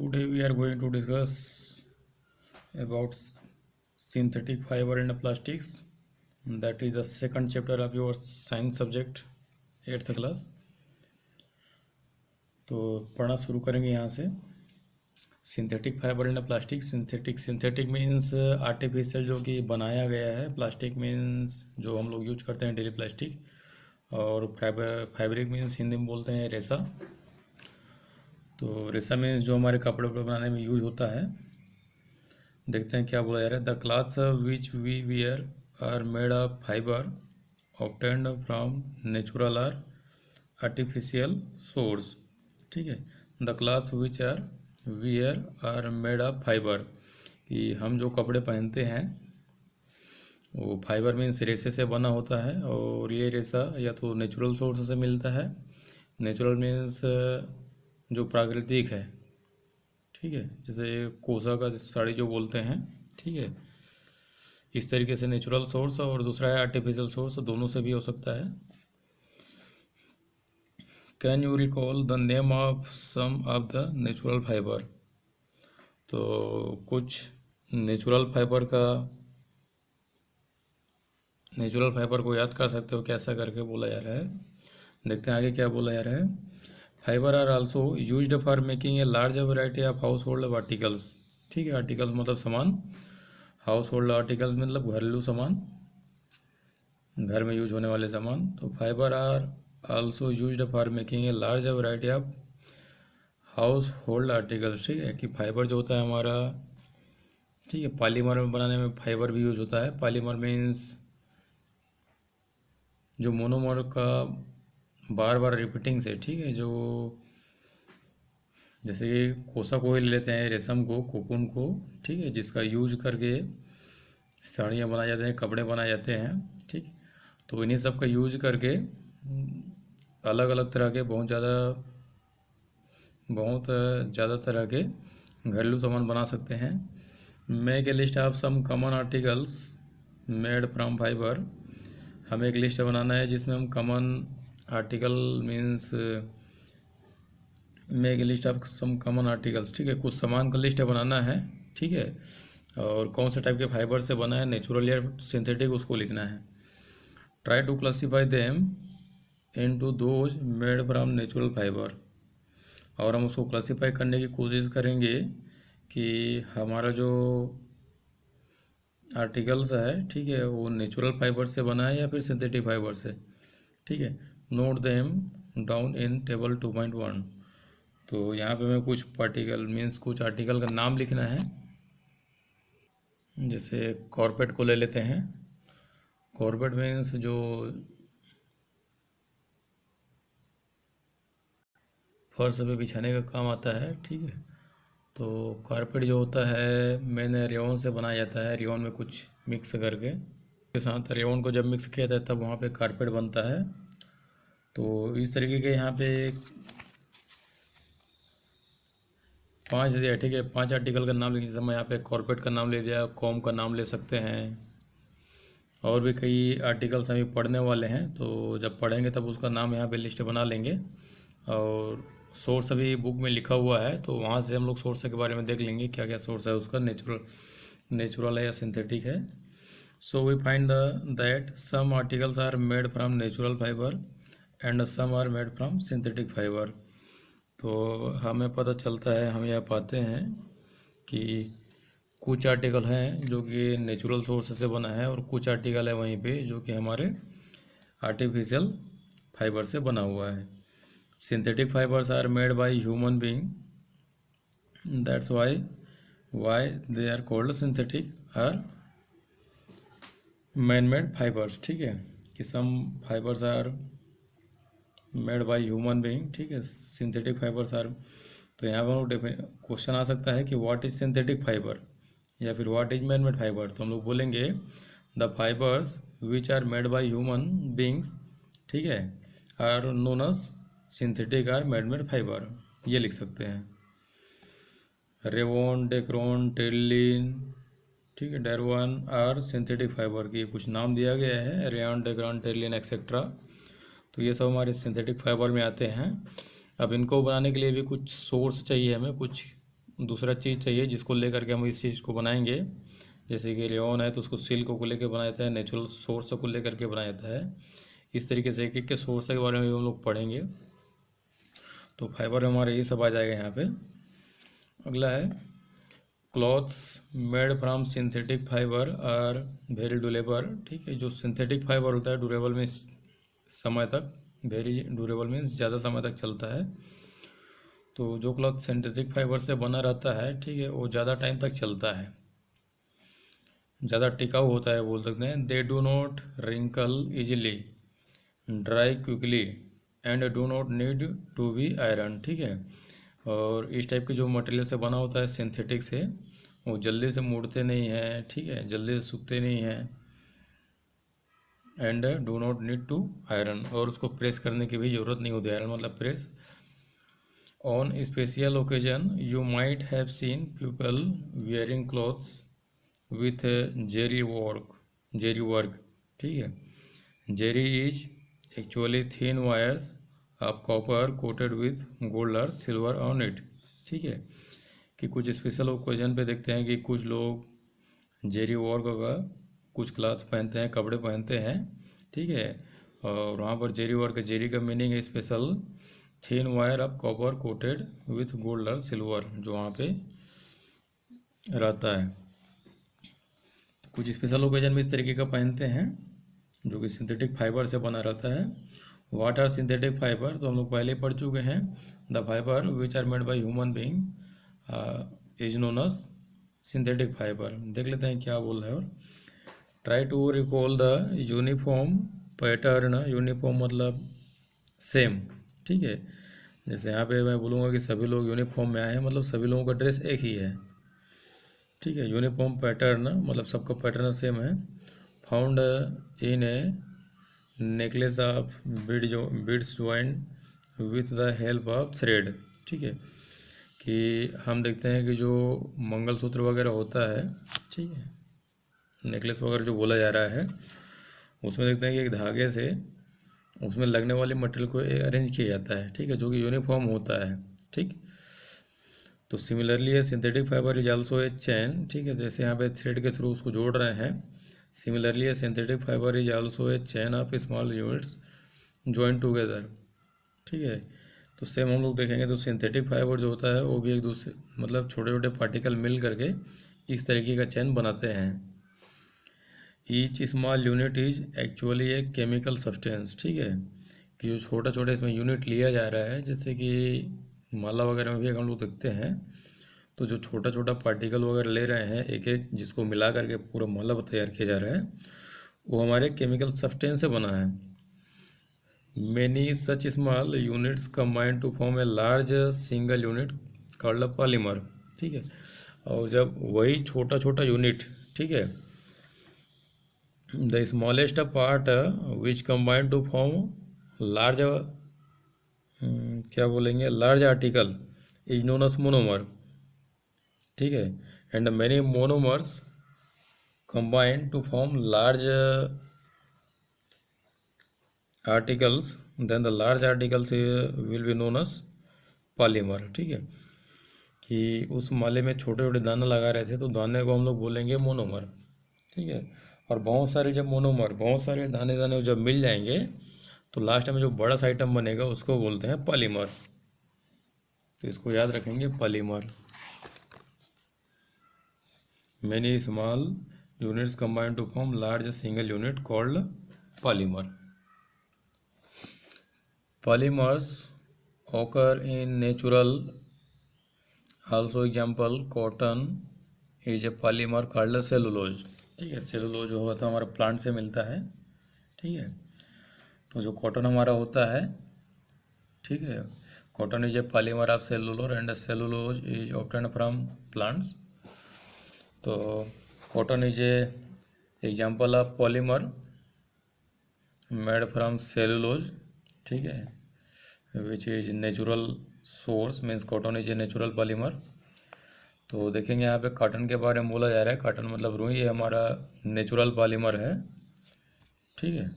Today we are going to discuss about synthetic fiber and plastics. That is the second chapter of your science subject, 8th class. तो पढ़ना शुरू करेंगे यहाँ से. Synthetic fibre and plastic. Synthetic means artificial, जो कि बनाया गया है. प्लास्टिक मीन्स जो हम लोग यूज करते हैं डेली प्लास्टिक. और फैब्रिक मीन्स हिंदी में बोलते हैं रेसा. तो रेसा मीन्स जो हमारे कपड़े बनाने में यूज होता है. देखते हैं क्या बोला जा रहा है. The clothes which we wear are made of fibre obtained from natural or artificial source. ठीक है. The clothes which are wear are made of fibre, कि हम जो कपड़े पहनते हैं वो फाइबर मीन्स रेसे से बना होता है. और ये रेसा या तो नेचुरल सोर्स से मिलता है. नेचुरल मीन्स जो प्राकृतिक है. ठीक है. जैसे कोसा का साड़ी जो बोलते हैं. ठीक है. इस तरीके से नेचुरल सोर्स, और दूसरा है आर्टिफिशियल सोर्स. दोनों से भी हो सकता है. Can you recall the name of some of the natural fibre. तो कुछ नेचुरल फाइबर को याद कर सकते हो कैसा करके बोला जा रहा है. देखते हैं आगे क्या बोला जा रहा है. Fibre are also used for making a large variety of household articles. ठीक है. आर्टिकल्स मतलब सामान. हाउस होल्ड आर्टिकल्स मतलब घरेलू सामान, घर में यूज होने वाले सामान. तो fibre are also used for making a large variety of household articles. ठीक है. कि फाइबर जो होता है हमारा, ठीक है, पॉलीमर में बनाने में फाइबर भी यूज होता है. पॉलीमर मीन्स जो मोनोमर का बार बार रिपीटिंग से, ठीक है, जो जैसे कोसा को ही ले लेते हैं, रेशम को, कोकून को. ठीक है. जिसका यूज करके साड़ियाँ बनाए जाते हैं, कपड़े बनाए जाते हैं. ठीक. तो इन्हीं सब का यूज करके अलग अलग तरह के बहुत ज़्यादा तरह के घरेलू सामान बना सकते हैं. Make a list of some common articles made from fibre. हमें एक लिस्ट बनाना है जिसमें हम common article means make a list of some common articles. ठीक है. कुछ सामान का लिस्ट बनाना है. ठीक है. और कौन से टाइप के फाइबर से बना है, नेचुरल या सिंथेटिक, उसको लिखना है. Try to classify them into those made from natural fibre. और हम उसको क्लासीफाई करने की कोशिश करेंगे कि हमारा जो आर्टिकल्स है, ठीक है, वो नेचुरल फाइबर से बना है या फिर सिंथेटिक फाइबर से. ठीक है. Note them down in table 2.1. तो यहाँ पे मैं कुछ पार्टिकल मीन्स कुछ आर्टिकल का नाम लिखना है. जैसे कॉर्पेट को ले लेते हैं. कॉर्पेट मीन्स जो फर्श पे बिछाने का काम आता है. ठीक है. तो कारपेट जो होता है मेन रेयन से बनाया जाता है. रेयन में कुछ मिक्स करके के साथ रेयन को जब मिक्स किया जाता है तब वहाँ पे कारपेट बनता है. तो इस तरीके के यहाँ पे 5 दिया. ठीक है. 5 आर्टिकल का नाम लिखने समय यहाँ पे कॉर्पेट का नाम ले दिया, कॉम का नाम ले सकते हैं. और भी कई आर्टिकल्स अभी पढ़ने वाले हैं. तो जब पढ़ेंगे तब उसका नाम यहाँ पे लिस्ट बना लेंगे. और सोर्स अभी बुक में लिखा हुआ है, तो वहाँ से हम लोग सोर्स के बारे में देख लेंगे क्या क्या सोर्स है उसका, नेचुरल है या सिंथेटिक है. So we find that some articles are made from natural fibre and some are made from synthetic fibre. तो हमें पता चलता है, हम यह पाते हैं कि कुछ आर्टिकल हैं जो कि नेचुरल सोर्स से बना है, और कुछ आर्टिकल है वहीं पे जो कि हमारे आर्टिफिशियल फाइबर से बना हुआ है. Synthetic fibers are made by human being. That's why they are called synthetic or man-made fibers. ठीक है. कि some fibers are made by human being. ठीक है. Synthetic fibers are. तो यहाँ पर क्वेश्चन आ सकता है कि what is synthetic fiber या फिर what is man-made fiber. तो हम लोग बोलेंगे the fibers which are made by human beings, ठीक है, are known as synthetic or made fibre. ये लिख सकते हैं. रेवॉन, डेक्रोन, टेलिन, ठीक है, डेरवन आर सिंथेटिक फाइबर की कुछ नाम दिया गया है. Rayon, Dacron, Tallinn etcetera. तो ये सब हमारे सिंथेटिक फाइबर में आते हैं. अब इनको बनाने के लिए भी कुछ सोर्स चाहिए हमें, कुछ दूसरा चीज़ चाहिए जिसको लेकर के हम इस चीज़ को बनाएंगे। जैसे कि रेयॉन है तो उसको सिल्क को लेकर बनाया जाता है, नेचुरल सोर्स को लेकर के बनाया जाता है। इस तरीके से एक एक के सोर्स के बारे में भी हम लोग पढ़ेंगे। तो फाइबर हमारे ये सब आ जाएगा यहाँ पे। अगला है clothes made from synthetic fibre are very durable. ठीक है, जो सिंथेटिक फाइबर होता है ड्यूरेबल मीन्स समय तक, वेरी ड्यूरेबल मीन्स ज़्यादा समय तक चलता है। तो जो क्लॉथ सिंथेटिक फाइबर से बना रहता है, ठीक है, वो ज़्यादा टाइम तक चलता है, ज़्यादा टिकाऊ होता है बोल सकते हैं। They do not wrinkle easily, dry quickly and do not need to be iron. ठीक है, और इस टाइप के जो मटेरियल से बना होता है सिंथेटिक से, वो जल्दी से मुड़ते नहीं हैं, ठीक है, जल्दी से सूखते नहीं हैं। And do not need to iron, और उसको प्रेस करने की भी ज़रूरत नहीं होती। आयरन मतलब press. On special occasion you might have seen people wearing clothes with Jerry work. ठीक है, Jerry is actually thin wires of copper coated with gold और सिल्वर ऑन इट। ठीक है, कि कुछ स्पेशल ओकेजन पे देखते हैं कि कुछ लोग जेरी वर्क का कुछ क्लॉथ पहनते हैं, कपड़े पहनते हैं। ठीक है, और वहाँ पर जेरी वर्क, जेरी का मीनिंग है special thin wire of copper coated with gold और सिल्वर, जो वहाँ पे रहता है। कुछ स्पेशल ओकेजन में इस तरीके का पहनते हैं जो कि सिंथेटिक फाइबर से बना रहता है। वाट आर सिंथेटिक फाइबर, तो हम लोग पहले पढ़ चुके हैं। The fibre which are made by human being is known as synthetic fibre. देख लेते हैं क्या बोल रहा है। और try to recall the uniform pattern. Uniform मतलब सेम। ठीक है, जैसे यहाँ पे मैं बोलूँगा कि सभी लोग यूनिफॉर्म में आए हैं, मतलब सभी लोगों का ड्रेस एक ही है। ठीक है, यूनिफॉर्म पैटर्न मतलब सबका पैटर्न सेम है। Found in A necklace of beads joint with the help of thread. ठीक है, कि हम देखते हैं कि जो मंगलसूत्र वगैरह होता है, ठीक है, नेकलेस वगैरह जो बोला जा रहा है, उसमें देखते हैं कि एक धागे से उसमें लगने वाले मटेरियल को अरेंज किया जाता है। ठीक है, जो कि यूनिफॉर्म होता है। ठीक, तो सिमिलरली है synthetic fibre is also a chain. ठीक है, जैसे यहाँ पे थ्रेड के थ्रू उसको जोड़ रहे हैं। सिमिलरली है synthetic fibre is also a chain of small units join together. ठीक है, तो सेम हम लोग देखेंगे तो सिंथेटिक फाइबर जो होता है वो भी एक दूसरे मतलब छोटे छोटे पार्टिकल मिल करके इस तरीके का चैन बनाते हैं। Each small unit is actually a chemical substance. ठीक है, कि जो छोटा छोटा इसमें यूनिट लिया जा रहा है, जैसे कि माला वगैरह में भी हम लोग देखते हैं, तो जो छोटा छोटा पार्टिकल वगैरह ले रहे हैं एक एक, जिसको मिला करके पूरा माला तैयार किया जा रहा है, वो हमारे केमिकल सब्सटेंस से बना है। Many such small units combine to form a large single unit called polymer. ठीक है, और जब वही छोटा छोटा यूनिट, ठीक है, the smallest part which combine to form large, क्या बोलेंगे, large article is known as monomer. ठीक है, and many monomers combine to form large articles, then the large articles will be known as polymer. ठीक है, कि उस माले में छोटे छोटे दाना लगा रहे थे तो दाने को हम लोग बोलेंगे मोनोमर। ठीक है, और बहुत सारे जब मोनोमर, बहुत सारे दाने दाने जब मिल जाएंगे तो लास्ट में जो बड़ा सा आइटम बनेगा उसको बोलते हैं पॉलीमर। तो इसको याद रखेंगे, polymer. Many small units combine to form large single unit called polymer. Polymers occur in natural, also example cotton is a polymer called cellulose। ठीक है, सेलुलोज जो होता है हमारा प्लांट से मिलता है। ठीक है, तो जो कॉटन हमारा होता है, ठीक है, cotton is a polymer of cellulose and cellulose is obtained from plants. तो cotton is a example of polymer made from cellulose. ठीक है, which is natural source, means cotton is a natural polymer. तो देखेंगे यहाँ पे cotton के बारे में बोला जा रहा है, कॉटन मतलब रुई, ये हमारा नेचुरल पॉलीमर है। ठीक है,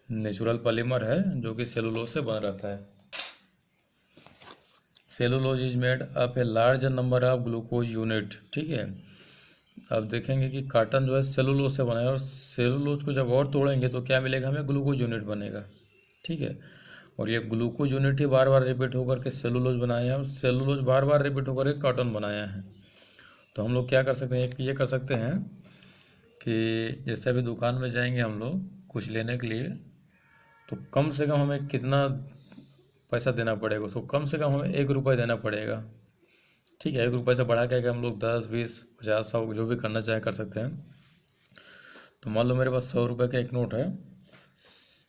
नेचुरल पॉलीमर है जो कि सेलुलोज से बना रहता है। Cellulose is made up A large number of glucose unit. ठीक है, अब देखेंगे कि कार्टन जो है सेलुलोज से बना है, और सेलुलोज को जब और तोड़ेंगे तो क्या मिलेगा हमें, ग्लूकोज यूनिट बनेगा। ठीक है, और ये ग्लूकोज यूनिट ही बार बार रिपीट होकर के सेलुलोज बनाया है, और सेलुलोज बार बार रिपीट होकर के कार्टन बनाया है। तो हम लोग क्या कर सकते हैं, ये कर सकते हैं कि जैसे अभी दुकान में जाएंगे हम लोग कुछ लेने के लिए, तो कम से कम हमें कितना पैसा देना पड़ेगा उसको, कम से कम हमें 1 रुपये देना पड़ेगा। ठीक है, 1 रुपये से बढ़ा के हम लोग 10, 20, 50, 100 जो भी करना चाहे कर सकते हैं। तो मान लो मेरे पास 100 रुपये का एक नोट है।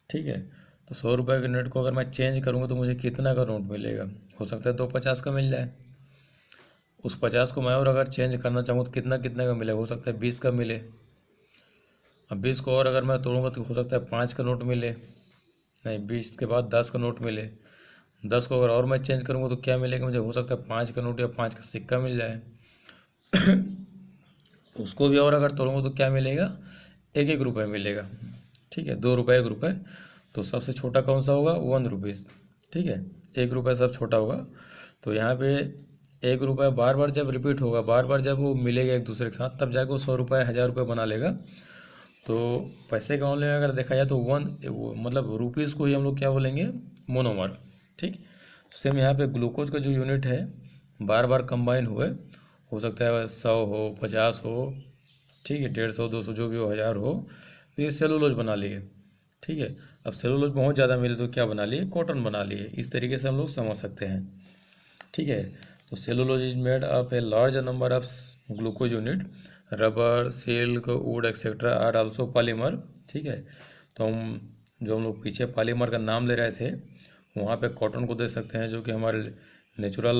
ठीक है, तो 100 रुपये के नोट को अगर मैं चेंज करूँगा तो मुझे कितना का नोट मिलेगा, हो सकता है 250 का मिल जाए। उस 50 को मैं और अगर चेंज करना चाहूँ तो कितना कितने का मिलेगा, हो सकता है 20 का मिले। अब 20 को और अगर मैं तोड़ूंगा तो हो सकता है 5 का नोट मिले, नहीं 20 के बाद 10 का नोट मिले। 10 को अगर और मैं चेंज करूँगा तो क्या मिलेगा मुझे, हो सकता है 5 का नोट या 5 का सिक्का मिल जाए। उसको भी और अगर तोड़ूंगा तो क्या मिलेगा, 1-1 रुपये मिलेगा। ठीक है, 2 रुपये 1 रुपये, तो सबसे छोटा कौन सा होगा, 1 रुपीज़। ठीक है, 1 रुपये सब छोटा होगा। तो यहाँ पे 1 रुपये बार बार जब रिपीट होगा, बार बार जब वो मिलेगा एक दूसरे के साथ, तब जाकर वो 100 रुपये 1000 रुपये बना लेगा। तो पैसे के मामले में अगर देखा जाए तो मतलब रुपीज़ को ही हम लोग क्या बोलेंगे, मोनोमर। ठीक, सेम यहाँ पे ग्लूकोज का जो यूनिट है बार बार कंबाइन हुए, हो सकता है 100 हो, 50 हो, ठीक है, 150, 200 जो भी हो, 1000 हो, तो ये सेलुलोज बना लिए। ठीक है, अब सेलुलोज बहुत ज़्यादा मिले तो क्या बना लिए, कॉटन बना लिए। इस तरीके से हम लोग समझ सकते हैं। ठीक है, तो cellulose is made of a large number of glucose unit, rubber, silk, wood etcetera are also polymer. ठीक है, तो हम लोग पीछे पॉलीमर का नाम ले रहे थे, वहाँ पे कॉटन को दे सकते हैं जो कि हमारे नेचुरल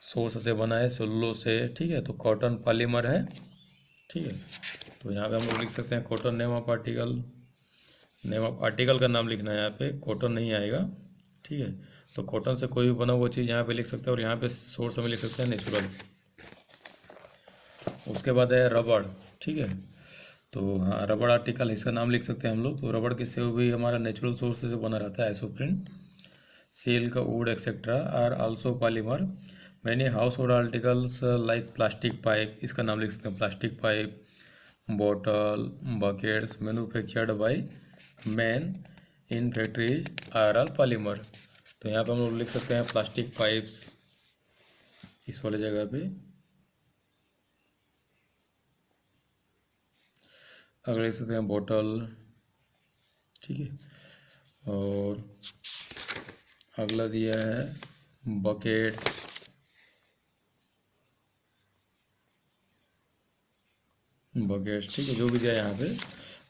सोर्स से बना है, सेलुलोज से। ठीक है, तो कॉटन पॉलीमर है। ठीक है, तो यहाँ पे हम लोग लिख सकते हैं cotton, name of article, name of article का नाम लिखना है, यहाँ पे कॉटन नहीं आएगा। ठीक है, तो कॉटन से कोई भी बना हुआ चीज़ यहाँ पे लिख सकते हैं, और यहाँ पे सोर्स में लिख सकते हैं नेचुरल। उसके बाद है रबड़। ठीक है, तो हाँ रबड़ आर्टिकल, इसका नाम लिख सकते हैं हम लोग। तो रबड़ किससे भी हमारा नेचुरल सोर्स से बना रहता है, isoprene. Silk, wood etcetera are also polymer. Many household articles like plastic pipe, इसका नाम लिख सकते हैं plastic pipe. Bottle, buckets manufactured by man in factories are all polymer. तो यहाँ पे हम लोग लिख सकते हैं प्लास्टिक पाइप्स इस वाले जगह पे। अगला लिख सकते हैं बॉटल। ठीक है, और अगला दिया है बकेट्स। बकेट्स, ठीक है, जो भी दिया है यहाँ पे।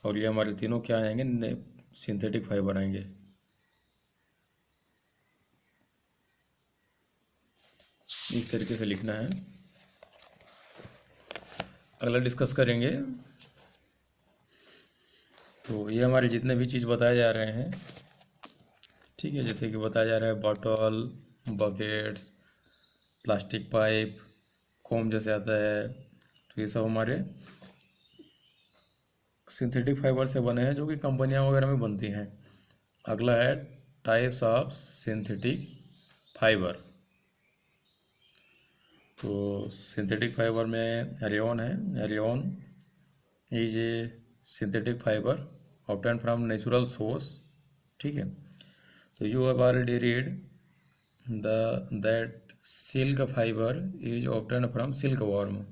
और ये हमारे तीनों क्या आएंगे, सिंथेटिक फाइबर आएंगे। इस तरीके से लिखना है। अगला डिस्कस करेंगे, तो ये हमारे जितने भी चीज़ बताए जा रहे हैं, ठीक है, जैसे कि बताया जा रहा है बॉटल, बकेट्स, प्लास्टिक पाइप, कोम जैसे आता है, तो ये सब हमारे सिंथेटिक फाइबर से बने हैं जो कि कंपनियां वगैरह में बनती हैं। अगला है टाइप्स ऑफ सिंथेटिक फाइबर। तो सिंथेटिक फाइबर में रेयॉन है। Rayon is a synthetic fibre obtain from natural source. ठीक है, तो you have already read that silk fibre is obtain from silk worm.